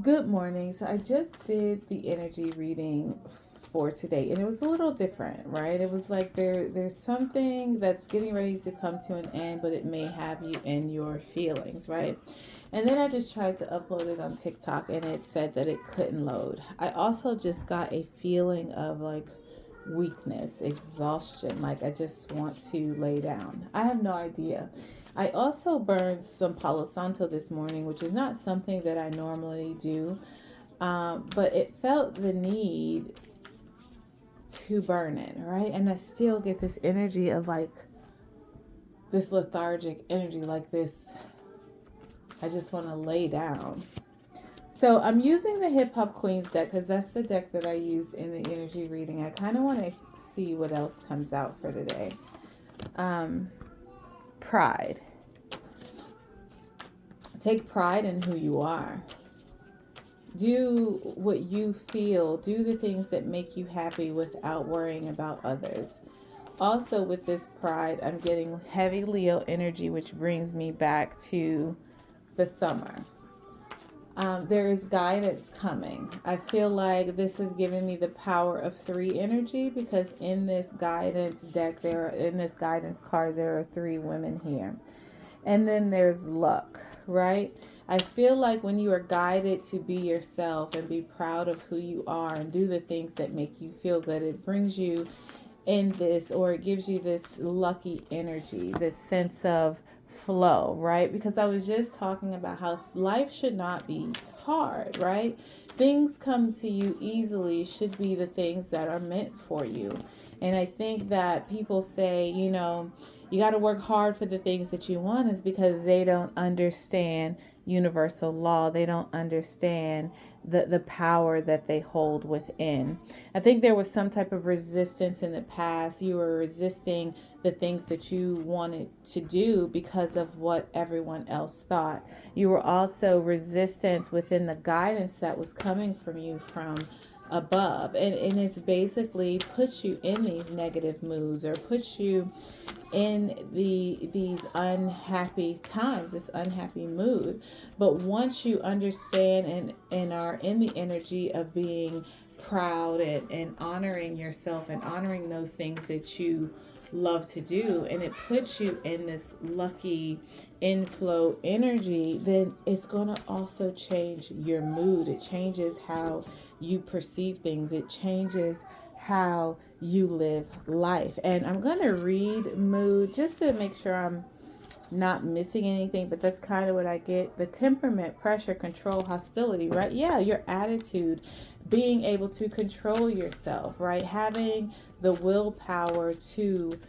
Good morning. So I just did the energy reading for today and it was a little different, right? It was like there's something that's getting ready to come to an end, but it may have you in your feelings, right? And then I just tried to upload it on TikTok and it said that it couldn't load. I also just got a feeling of like weakness, exhaustion, like I just want to lay down. I have no idea. I also burned some Palo Santo this morning, which is not something that I normally do, but it felt the need to burn it, right? And I still get this energy of like this lethargic energy, like this, I just want to lay down. So I'm using the Hip Hop Queens deck because that's the deck that I used in the energy reading. I kind of want to see what else comes out for today. Um, Pride. Take pride in who you are. Do what you feel. Do the things that make you happy without worrying about others. Also, with this pride, I'm getting heavy Leo energy, which brings me back to the summer. There is guidance coming. I feel like this is giving me the power of three energy because in this guidance deck, in this guidance card, there are three women here. And then there's luck, right? I feel like when you are guided to be yourself and be proud of who you are and do the things that make you feel good, it brings you in this, or it gives you this lucky energy, this sense of flow, right? Because I was just talking about how life should not be hard, right? Things come to you easily should be the things that are meant for you. And I think that people say, you got to work hard for the things that you want is because they don't understand universal law. They don't understand the power that they hold within. I think there was some type of resistance in the past. You were resisting the things that you wanted to do because of what everyone else thought. You were also resistance within the guidance that was coming from you from above. And it's basically puts you in these negative moods or puts you in these unhappy times, this unhappy mood. But once you understand and are in the energy of being proud and honoring yourself and honoring those things that you love to do, and it puts you in this lucky inflow energy, then it's going to also change your mood. It changes how you perceive things. It changes how you live life. And I'm going to read mood just to make sure I'm not missing anything, but that's kind of what I get. The temperament, pressure, control, hostility, right? Yeah, your attitude, being able to control yourself, right? Having the willpower to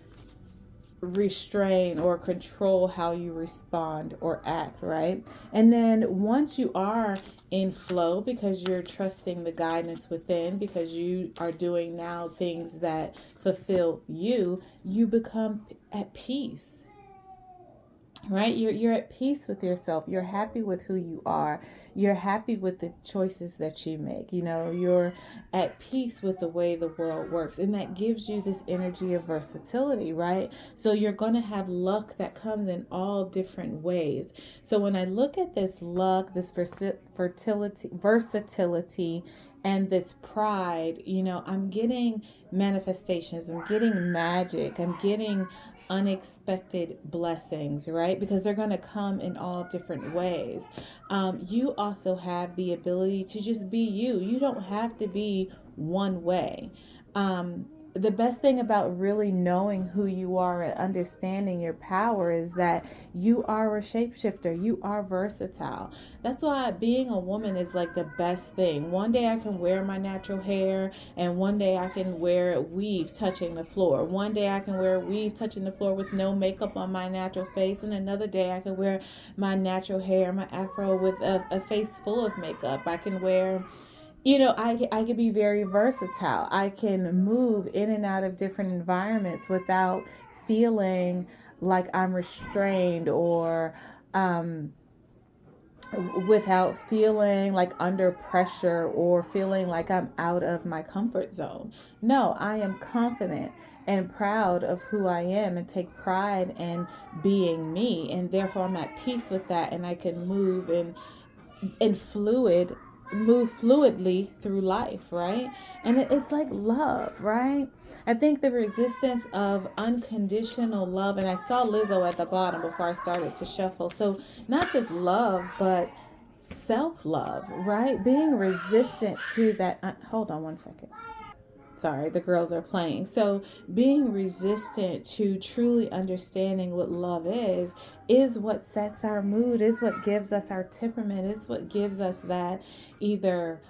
restrain or control how you respond or act, right? And then once you are in flow because you're trusting the guidance within, because you are doing now things that fulfill you, you become at peace, right? You're at peace with yourself. You're happy with who you are. You're happy with the choices that you make. You're at peace with the way the world works, and that gives you this energy of versatility, right? So you're going to have luck that comes in all different ways. So when I look at this luck, this fertility, versatility, and this pride, I'm getting manifestations, I'm getting magic, I'm getting unexpected blessings, right? Because they're going to come in all different ways. You also have the ability to just be you. You don't have to be one way. The best thing about really knowing who you are and understanding your power is that you are a shapeshifter. You are versatile. That's why being a woman is like the best thing. One day I can wear my natural hair, and one day I can wear a weave touching the floor. One day I can wear a weave touching the floor with no makeup on my natural face, and another day I can wear my natural hair, my afro with a face full of makeup. I can wear, I can be very versatile. I can move in and out of different environments without feeling like I'm restrained, or um, without feeling like under pressure or feeling like I'm out of my comfort zone. No, I am confident and proud of who I am and take pride in being me, and therefore I'm at peace with that, and I can move in fluid move fluidly through life, right? And it's like love, right? I think the resistance of unconditional love, and I saw Lizzo at the bottom before I started to shuffle. So not just love, but self love, right? Being resistant to that. Hold on one second. Sorry, the girls are playing. So, being resistant to truly understanding what love is what sets our mood, is what gives us our temperament, is what gives us that either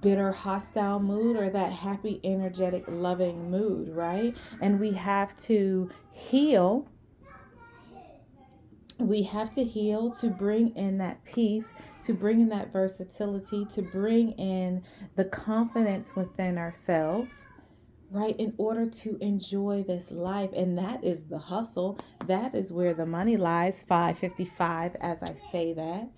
bitter, hostile mood or that happy, energetic, loving mood, right? And we have to heal. We have to heal to bring in that peace, to bring in that versatility, to bring in the confidence within ourselves, right, in order to enjoy this life. And that is the hustle. That is where the money lies. 555, as I say that,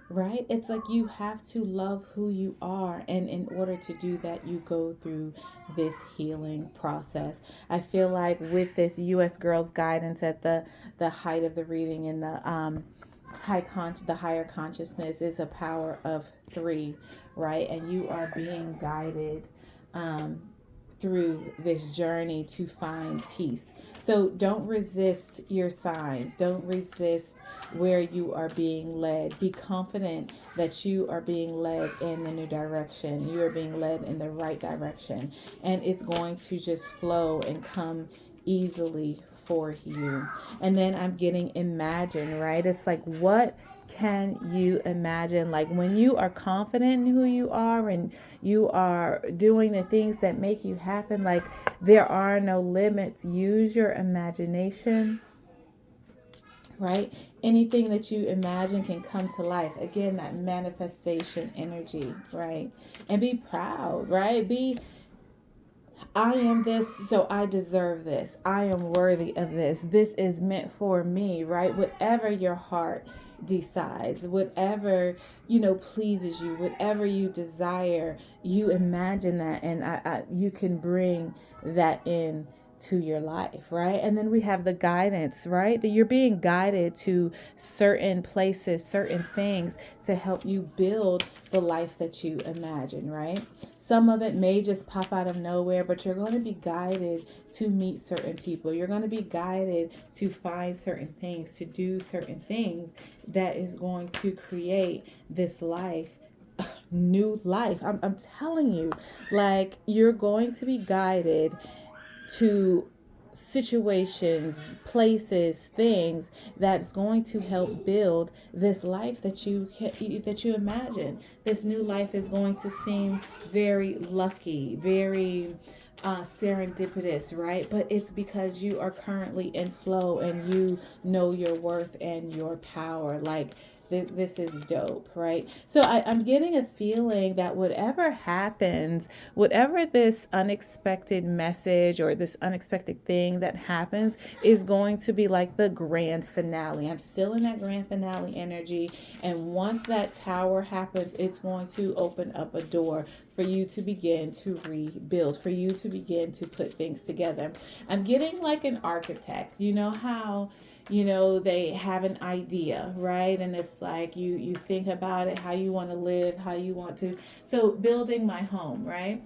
right? It's like you have to love who you are, and in order to do that, you go through this healing process. I feel like with this U.S. Girls Guidance at the height of the reading in the the higher consciousness is a power of 3, right? And you are being guided through this journey to find peace. So don't resist your signs. Don't resist where you are being led. Be confident that you are being led in the new direction. You are being led in the right direction. And it's going to just flow and come easily for you. And then I'm getting imagine, right? It's like, what can you imagine? Like when you are confident in who you are and you are doing the things that make you happen, like there are no limits. Use your imagination, right? Anything that you imagine can come to life. Again, that manifestation energy, right? And be proud, right? I am this, so I deserve this. I am worthy of this. This is meant for me, right? Whatever your heart decides, whatever, pleases you, whatever you desire, you imagine that, and you can bring that in to your life, right? And then we have the guidance, right? That you're being guided to certain places, certain things to help you build the life that you imagine, right? Some of it may just pop out of nowhere, but you're going to be guided to meet certain people. You're going to be guided to find certain things, to do certain things that is going to create this life, new life. I'm telling you, like, you're going to be guided to situations, places, things that's going to help build this life that you imagine. This new life is going to seem very lucky, very serendipitous, right? But it's because you are currently in flow and you know your worth and your power. Like, this is dope, right? So I'm getting a feeling that whatever happens, whatever this unexpected message or this unexpected thing that happens is going to be like the grand finale. I'm still in that grand finale energy. And once that tower happens, it's going to open up a door for you to begin to rebuild, for you to begin to put things together. I'm getting like an architect. You know how they have an idea, right? And it's like you think about it, how you want to live, how you want to. So building my home, right?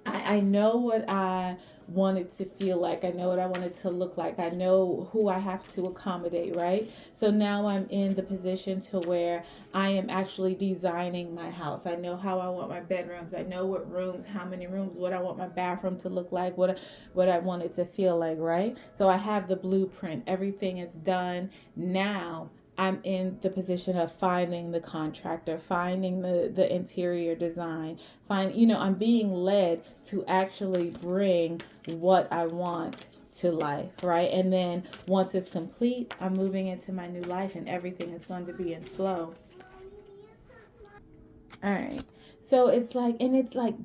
I know what I wanted to feel like. I know what I wanted to look like. I know who I have to accommodate, right? So now I'm in the position to where I am actually designing my house. I know how I want my bedrooms. I know what rooms, how many rooms, what I want my bathroom to look like, what I want it to feel like, right? So I have the blueprint. Everything is done. Now I'm in the position of finding the contractor, finding the interior design, I'm being led to actually bring what I want to life, right? And then once it's complete, I'm moving into my new life and everything is going to be in flow. All right. So it's like,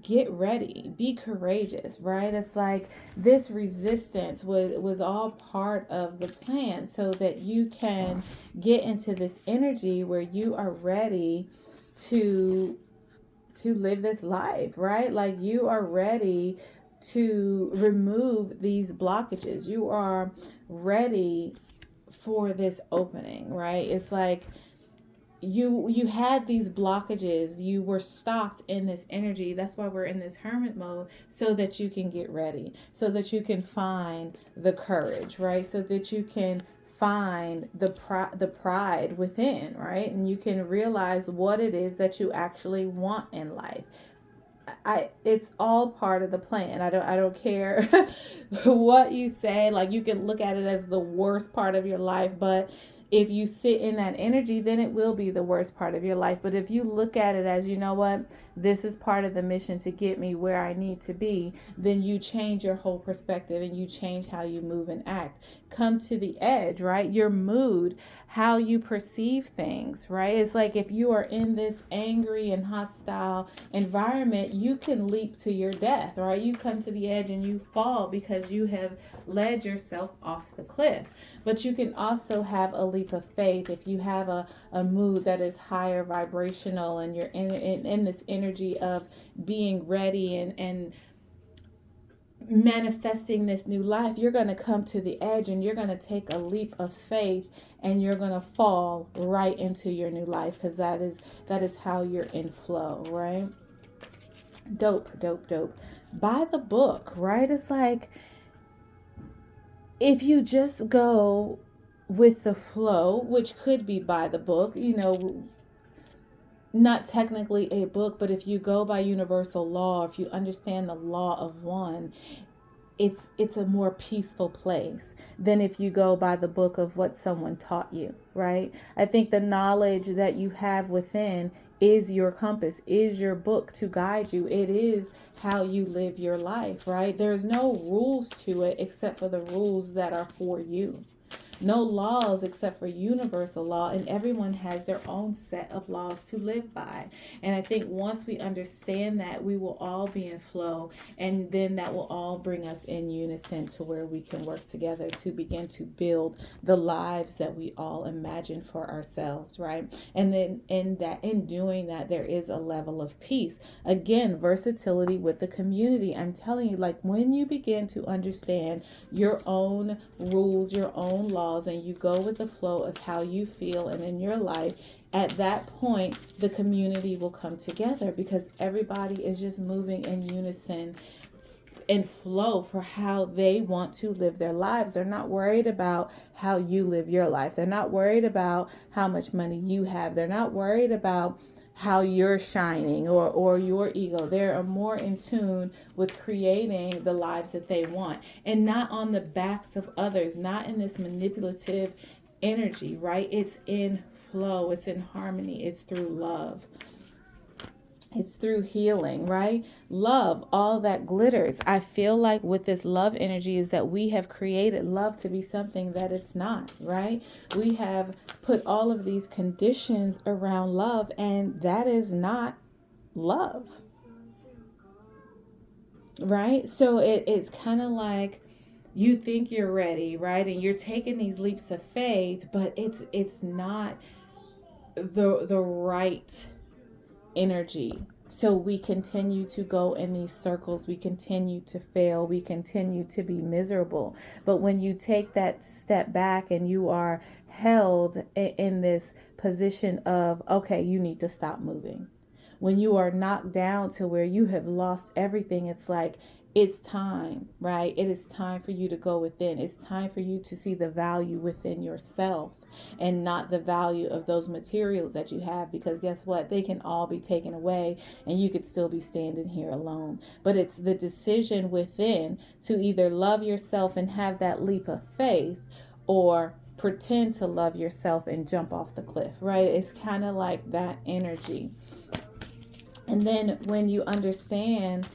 get ready, be courageous, right? It's like this resistance was all part of the plan so that you can get into this energy where you are ready to live this life, right? Like you are ready to remove these blockages. You are ready for this opening, right? It's like you had these blockages, you were stopped in this energy. That's why we're in this hermit mode, so that you can get ready, so that you can find the courage, right? So that you can find the pride within, right? And you can realize what it is that you actually want in life. It's all part of the plan. I don't care what you say. Like, you can look at it as the worst part of your life, but if you sit in that energy, then it will be the worst part of your life. But if you look at it as, you know what, this is part of the mission to get me where I need to be, then you change your whole perspective and you change how you move and act. Come to the edge, right? Your mood, how you perceive things, right? It's like, if you are in this angry and hostile environment, you can leap to your death, right? You come to the edge and you fall because you have led yourself off the cliff. But you can also have a leap of faith if you have a mood that is higher vibrational, and you're in this energy of being ready and manifesting this new life. You're going to come to the edge and you're going to take a leap of faith, and you're going to fall right into your new life, because that is how you're in flow, right? Dope. By the book, right? It's like, if you just go with the flow, which could be by the book, not technically a book, but if you go by universal law, if you understand the law of one, it's a more peaceful place than if you go by the book of what someone taught you, right? I think the knowledge that you have within is your compass, is your book to guide you. It is how you live your life, right? There's no rules to it except for the rules that are for you. No laws except for universal law, and everyone has their own set of laws to live by. And I think once we understand that, we will all be in flow, and then that will all bring us in unison to where we can work together to begin to build the lives that we all imagine for ourselves, right? And then in doing that, there is a level of peace. Again, versatility with the community. I'm telling you, like, when you begin to understand your own rules, your own laws, and you go with the flow of how you feel and in your life, at that point the community will come together, because everybody is just moving in unison and flow for how they want to live their lives. They're not worried about how you live your life. They're not worried about how much money you have. They're not worried about how you're shining or your ego. They're more in tune with creating the lives that they want, and not on the backs of others, not in this manipulative energy, right? It's in flow, it's in harmony, it's through love. It's through healing, right? Love, all that glitters. I feel like with this love energy is that we have created love to be something that it's not, right? We have put all of these conditions around love, and that is not love, right? So it's kind of like, you think you're ready, right? And you're taking these leaps of faith, but it's not the right energy. So we continue to go in these circles. We continue to fail. We continue to be miserable. But when you take that step back and you are held in this position of, okay, you need to stop moving. When you are knocked down to where you have lost everything, it's like, it's time, right? It is time for you to go within. It's time for you to see the value within yourself and not the value of those materials that you have, because guess what? They can all be taken away and you could still be standing here alone. But it's the decision within to either love yourself and have that leap of faith, or pretend to love yourself and jump off the cliff, right? It's kind of like that energy. And then when you understand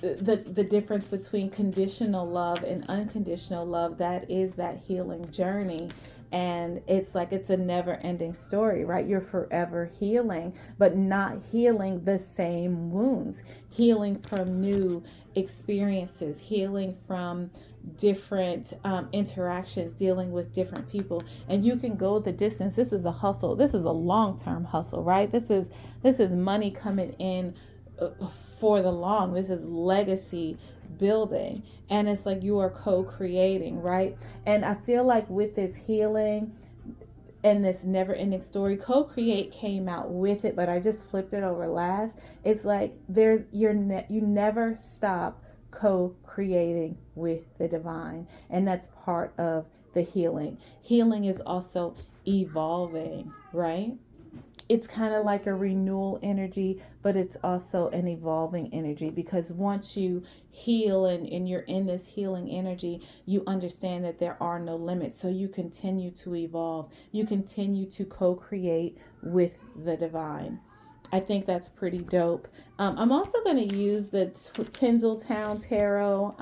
the difference between conditional love and unconditional love, that is that healing journey. And it's like, it's a never ending story, right? You're forever healing, but not healing the same wounds, healing from new experiences, healing from different interactions, dealing with different people. And you can go the distance. This is a hustle. This is a long-term hustle, right? This is money coming in for the long. This is legacy building, and it's like you are co-creating, right? And I feel like with this healing, and this never ending story. Co-create came out with it, but I just flipped it over last. It's like you never stop co-creating with the divine, and that's part of the healing. Healing is also evolving, right? It's kind of like a renewal energy, but it's also an evolving energy, because once you heal and you're in this healing energy, you understand that there are no limits. So you continue to evolve, you continue to co-create with the divine. I think that's pretty dope. I'm also going to use the Tinseltown Tarot.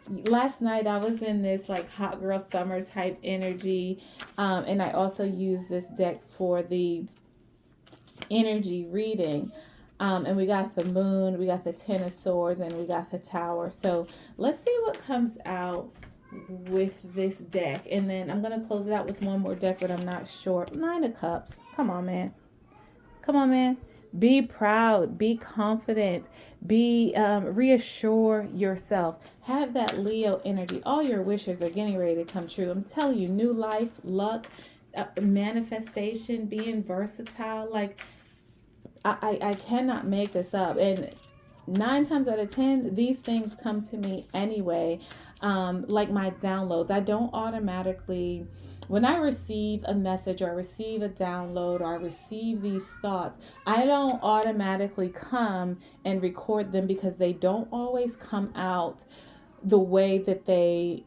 Last night I was in this like hot girl summer type energy, and I also use this deck for the energy reading. And we got the moon, we got the Ten of Swords, and we got the Tower. So let's see what comes out with this deck. And then I'm going to close it out with one more deck, but I'm not sure. Nine of Cups. Come on, man. Come on, man. Be proud. Be confident. Be reassure yourself. Have that Leo energy. All your wishes are getting ready to come true. I'm telling you, new life, luck, manifestation, being versatile. Like, I cannot make this up. And 9 times out of 10, these things come to me anyway. Like my downloads, I don't automatically, when I receive a message or I receive a download or I receive these thoughts, I don't automatically come and record them, because they don't always come out the way that they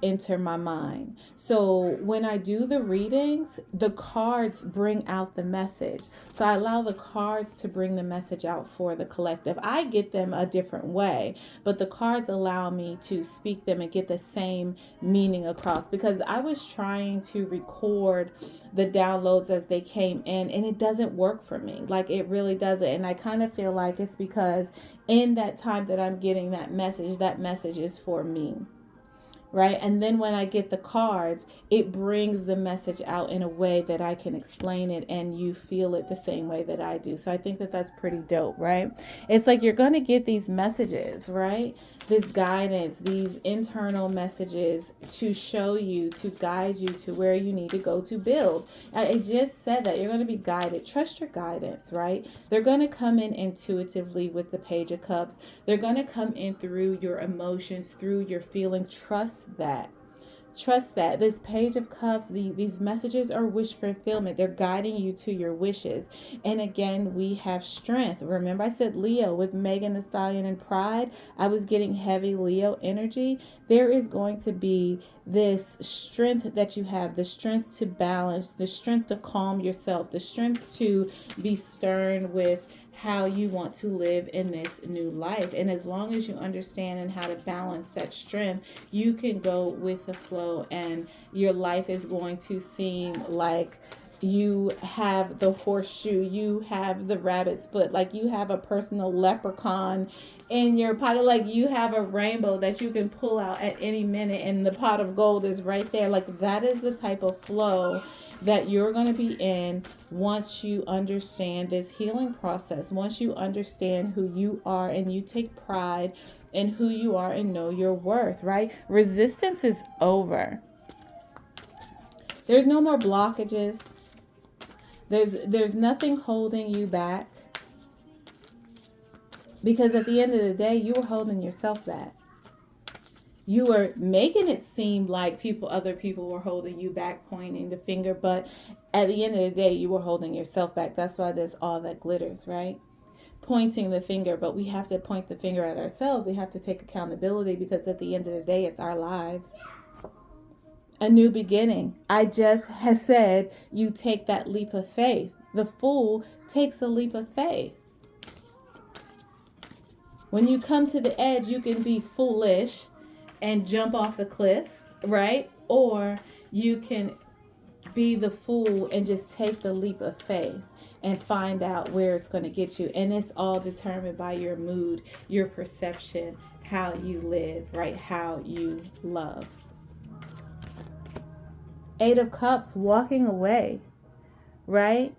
enter my mind. So when I do the readings, the cards bring out the message. So I allow the cards to bring the message out for the collective. I get them a different way, but the cards allow me to speak them and get the same meaning across, because I was trying to record the downloads as they came in, and it doesn't work for me. Like, it really doesn't. And I kind of feel like it's because in that time that I'm getting that message is for me. Right? And then when I get the cards, it brings the message out in a way that I can explain it and you feel it the same way that I do. So I think that that's pretty dope, right? It's like you're going to get these messages, right? This guidance, these internal messages to show you, to guide you to where you need to go to build. I just said that you're going to be guided. Trust your guidance, right? They're going to come in intuitively with the Page of Cups. They're going to come in through your emotions, through your feeling. Trust that. Trust that. This Page of Cups, these messages are wish fulfillment. They're guiding you to your wishes. And again, we have strength. Remember I said Leo with Megan Thee Stallion and Pride? I was getting heavy Leo energy. There is going to be this strength that you have, the strength to balance, the strength to calm yourself, the strength to be stern with how you want to live in this new life. And as long as you understand and how to balance that strength, you can go with the flow, and your life is going to seem like you have the horseshoe, you have the rabbit's foot, like you have a personal leprechaun in your pocket, like you have a rainbow that you can pull out at any minute, and the pot of gold is right there. Like, that is the type of flow that you're going to be in once you understand this healing process, once you understand who you are and you take pride in who you are and know your worth, right? Resistance is over. There's no more blockages. There's nothing holding you back, because at the end of the day, you were holding yourself back. You were making it seem like other people were holding you back, pointing the finger, but at the end of the day, you were holding yourself back. That's why there's all that glitters, right? Pointing the finger, but we have to point the finger at ourselves. We have to take accountability, because at the end of the day, it's our lives. A new beginning. I just have said you take that leap of faith. The fool takes a leap of faith. When you come to the edge, you can be foolish and jump off the cliff, right? Or you can be the fool and just take the leap of faith and find out where it's going to get you. And it's all determined by your mood, your perception, how you live, right? How you love. 8 of Cups, walking away, right?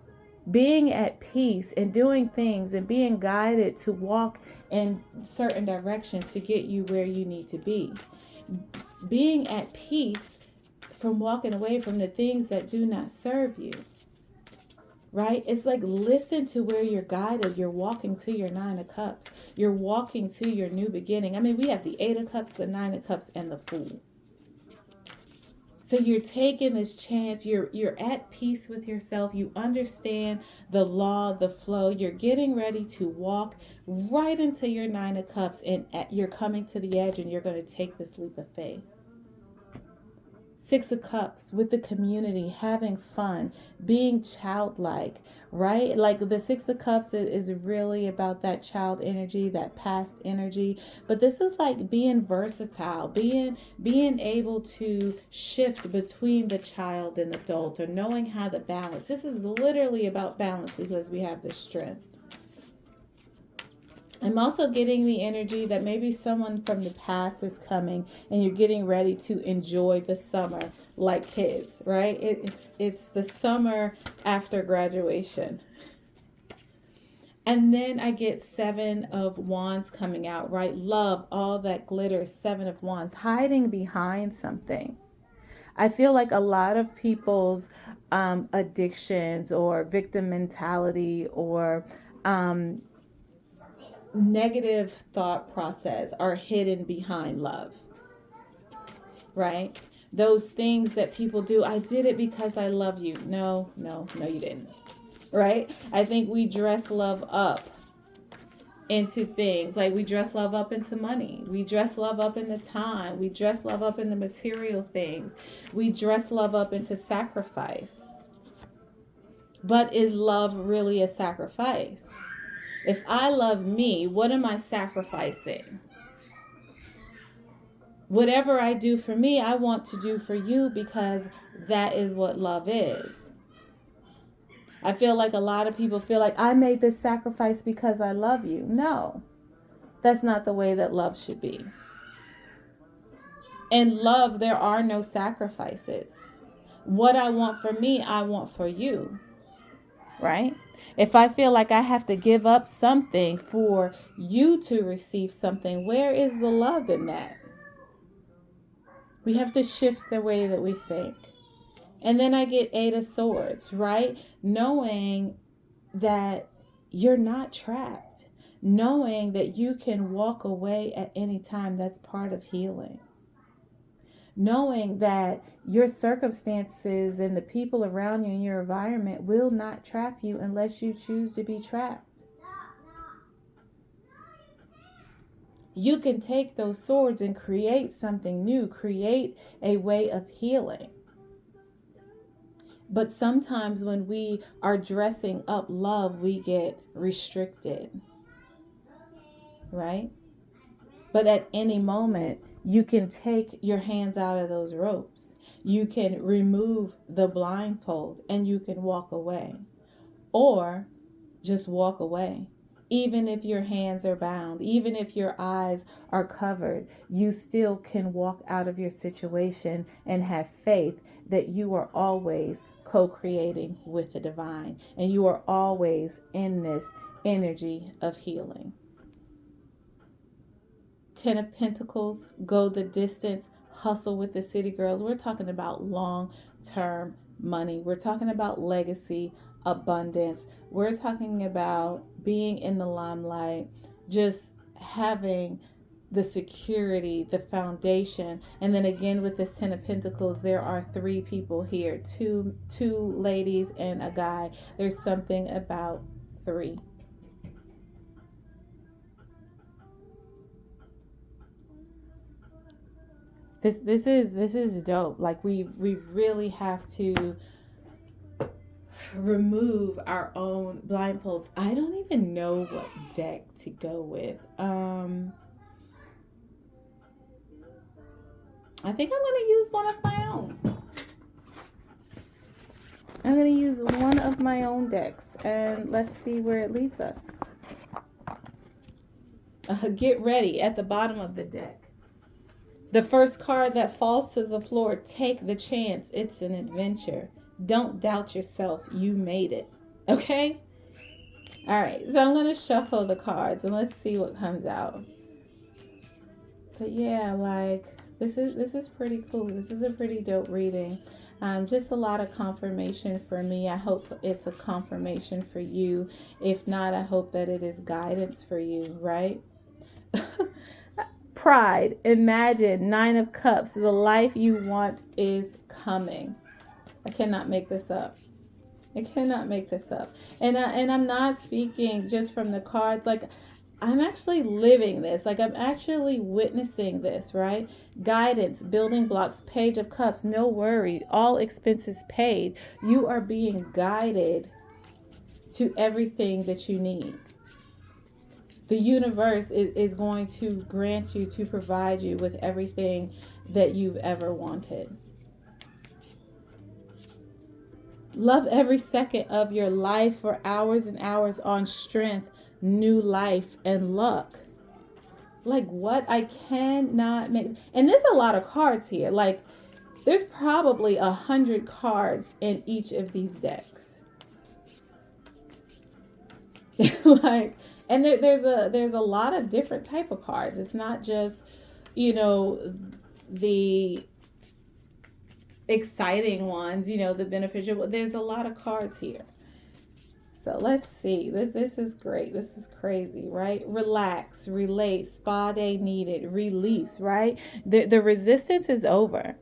Being at peace and doing things and being guided to walk in certain directions to get you where you need to be. Being at peace from walking away from the things that do not serve you. Right? It's like, listen to where you're guided. You're walking to your 9 of Cups. You're walking to your new beginning. I mean, we have the 8 of Cups, the 9 of Cups, and the Fool. So you're taking this chance. You're at peace with yourself. You understand the law, the flow. You're getting ready to walk right into your 9 of Cups, and you're coming to the edge, and you're going to take this leap of faith. 6 of Cups, with the community, having fun, being childlike, right? Like the 6 of Cups is really about that child energy, that past energy. But this is like being versatile, being able to shift between the child and adult, or knowing how to balance. This is literally about balance because we have the strength. I'm also getting the energy that maybe someone from the past is coming and you're getting ready to enjoy the summer like kids, right? It's the summer after graduation. And then I get 7 of Wands coming out, right? Love, all that glitters, 7 of Wands, hiding behind something. I feel like a lot of people's addictions or victim mentality or negative thought process are hidden behind love, right? Those things that people do, I did it because I love you. No, you didn't, right? I think we dress love up into things. Like we dress love up into money. We dress love up into time. We dress love up into material things. We dress love up into sacrifice. But is love really a sacrifice? If I love me, what am I sacrificing? Whatever I do for me, I want to do for you because that is what love is. I feel like a lot of people feel like I made this sacrifice because I love you. No, that's not the way that love should be. In love, there are no sacrifices. What I want for me, I want for you. Right? If I feel like I have to give up something for you to receive something, where is the love in that? We have to shift the way that we think. And then I get 8 of Swords, right? Knowing that you're not trapped. Knowing that you can walk away at any time. That's part of healing. Knowing that your circumstances and the people around you in your environment will not trap you unless you choose to be trapped. You can take those swords and create something new, create a way of healing. But sometimes when we are dressing up love, we get restricted, right? But at any moment, you can take your hands out of those ropes. You can remove the blindfold and you can walk away. Or just walk away. Even if your hands are bound, even if your eyes are covered, you still can walk out of your situation and have faith that you are always co-creating with the divine. And you are always in this energy of healing. 10 of Pentacles, go the distance, hustle with the city girls. We're talking about long-term money. We're talking about legacy, abundance. We're talking about being in the limelight, just having the security, the foundation. And then again with this 10 of Pentacles, there are 3 people here, two ladies and a guy. There's something about 3. This is dope. Like we really have to remove our own blindfolds. I don't even know what deck to go with. I think I'm going to use one of my own. I'm going to use one of my own decks and let's see where it leads us. Get ready at the bottom of the deck. The first card that falls to the floor, take the chance. It's an adventure. Don't doubt yourself. You made it. Okay? All right. So I'm going to shuffle the cards and let's see what comes out. But yeah, like This is pretty cool. This is a pretty dope reading. Just a lot of confirmation for me. I hope it's a confirmation for you. If not, I hope that it is guidance for you, right? Pride. Imagine 9 of Cups. The life you want is coming. I cannot make this up. I cannot make this up. And I'm not speaking just from the cards. Like, I'm actually living this. Like, I'm actually witnessing this, right? Guidance, building blocks, Page of Cups, no worry, all expenses paid. You are being guided to everything that you need. The universe is going to grant you, to provide you with everything that you've ever wanted. Love every second of your life for hours and hours on strength, new life, and luck. Like, what? I cannot make. And there's a lot of cards here. Like, there's probably 100 cards in each of these decks. Like, and there's a lot of different type of cards. It's not just, the exciting ones, the beneficial. There's a lot of cards here. So let's see. This is great. This is crazy, right? Relax, relate, spa day needed, release, right? The resistance is over.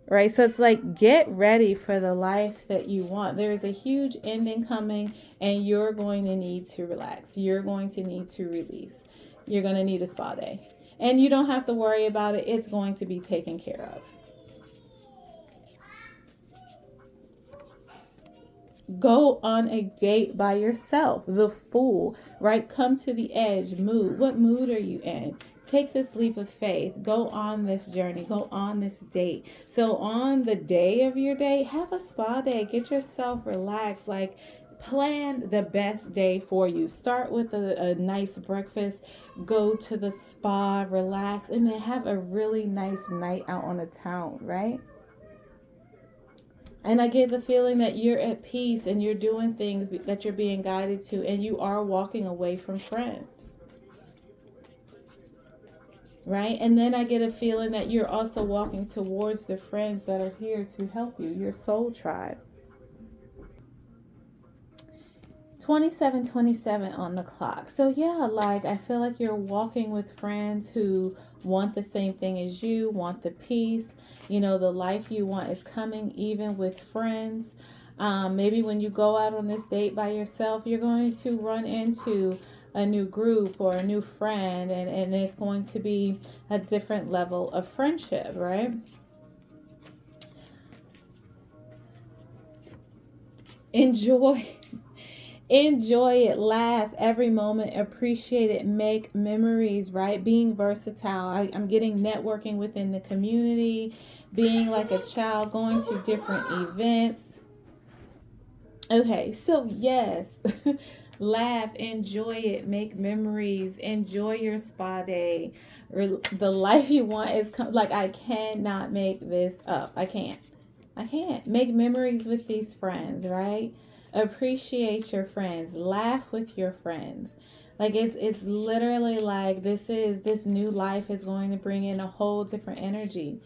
Right? So it's like, get ready for the life that you want. There is a huge ending coming, and you're going to need to relax. You're going to need to release. You're going to need a spa day. And you don't have to worry about it. It's going to be taken care of. Go on a date by yourself. The Fool, right? Come to the edge. Mood. What mood are you in? Take this leap of faith. Go on this journey. Go on this date. So on the day of your date, have a spa day. Get yourself relaxed. Like, plan the best day for you. Start with a nice breakfast. Go to the spa, relax, and then have a really nice night out on the town, right? And I get the feeling that you're at peace and you're doing things that you're being guided to, and you are walking away from friends. Right? And then I get a feeling that you're also walking towards the friends that are here to help you, your soul tribe. 27:27 on the clock. So yeah, like, I feel like you're walking with friends who want the same thing as you, want the peace. The life you want is coming, even with friends. Maybe when you go out on this date by yourself, you're going to run into a new group or a new friend, and it's going to be a different level of friendship, right? Enjoy it, laugh every moment, appreciate it, make memories, right? Being versatile. I'm getting networking within the community, being like a child, going to different events. Okay, so yes, laugh, enjoy it, make memories, enjoy your spa day. The life you want is like, I cannot make this up. I can't. Make memories with these friends, right? Appreciate your friends, laugh with your friends. Like, it's literally like, this new life is going to bring in a whole different energy.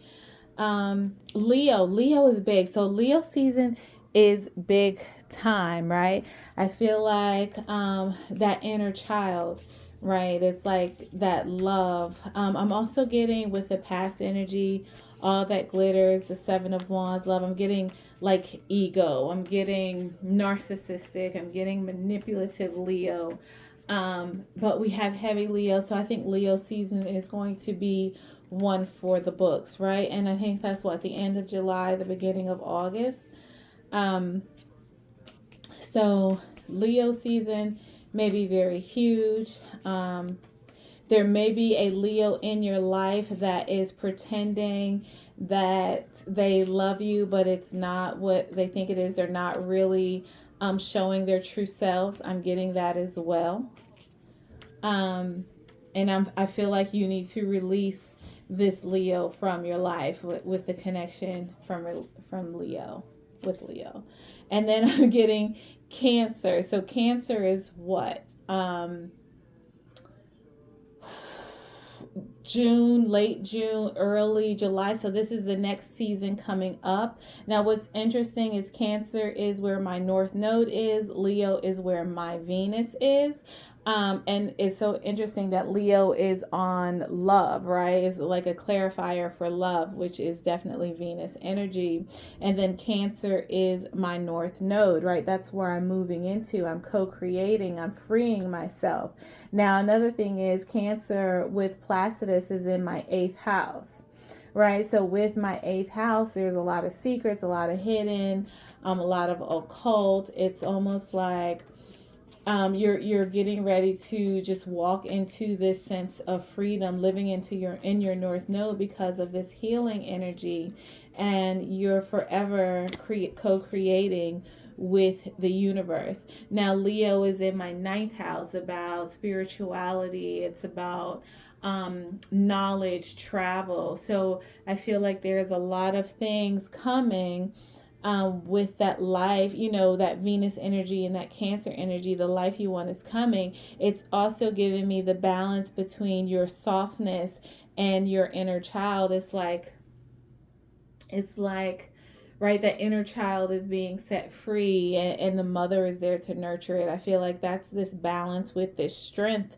Leo is big. So Leo season is big time, right? I feel like that inner child, right? It's like that love. I'm also getting, with the past energy, all that glitters, the 7 of Wands, love. I'm getting like ego. I'm getting narcissistic. I'm getting manipulative Leo. But we have heavy Leo. So I think Leo season is going to be one for the books, right? And I think that's what, the end of July, the beginning of August. So Leo season may be very huge. There may be a Leo in your life that is pretending that they love you, but it's not what they think it is. They're not really showing their true selves. I'm getting that as well. And I feel like you need to release this Leo from your life with the connection from Leo, with Leo. And then I'm getting Cancer. So Cancer is what? June, late June, early July. So this is the next season coming up. Now, what's interesting is Cancer is where my North Node is, Leo is where my Venus is. And it's so interesting that Leo is on love, right? It's like a clarifier for love, which is definitely Venus energy. And then Cancer is my North Node, right? That's where I'm moving into. I'm co creating, I'm freeing myself. Now, another thing is Cancer with Placidus is in my 8th house, right? So, with my 8th house, there's a lot of secrets, a lot of hidden, a lot of occult. It's almost like you're getting ready to just walk into this sense of freedom, living into your North Node because of this healing energy, and you're forever co-creating with the universe. Now, Leo is in my 9th house, about spirituality. It's about knowledge, travel. So I feel like there's a lot of things coming with that life, that Venus energy and that Cancer energy, the life you want is coming. It's also giving me the balance between your softness and your inner child. It's like, right, that inner child is being set free, and the mother is there to nurture it. I feel like that's this balance with this strength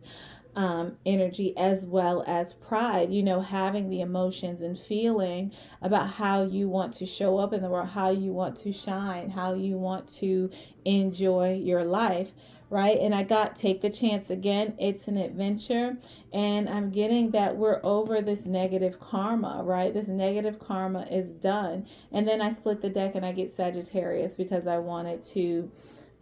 energy, as well as pride, having the emotions and feeling about how you want to show up in the world, how you want to shine, how you want to enjoy your life, right? And I got take the chance again. It's an adventure, and I'm getting that we're over this negative karma, right? This negative karma is done. And then I split the deck and I get Sagittarius because I wanted to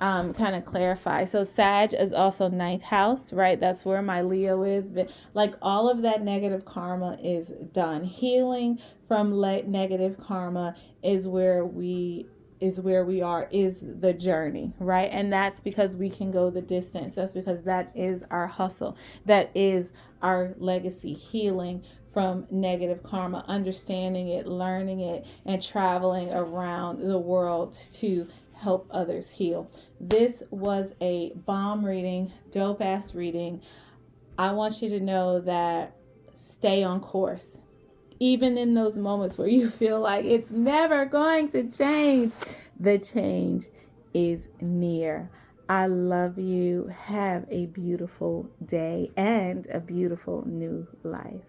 kind of clarify. So Sag is also 9th house, right? That's where my Leo is. But like all of that negative karma is done. Healing from negative karma is where we are, is the journey, right? And that's because we can go the distance. That's because that is our hustle. That is our legacy, healing from negative karma, understanding it, learning it, and traveling around the world to help others heal. This was a bomb reading, dope ass reading. I want you to know that stay on course. Even in those moments where you feel like it's never going to change, the change is near. I love you. Have a beautiful day and a beautiful new life.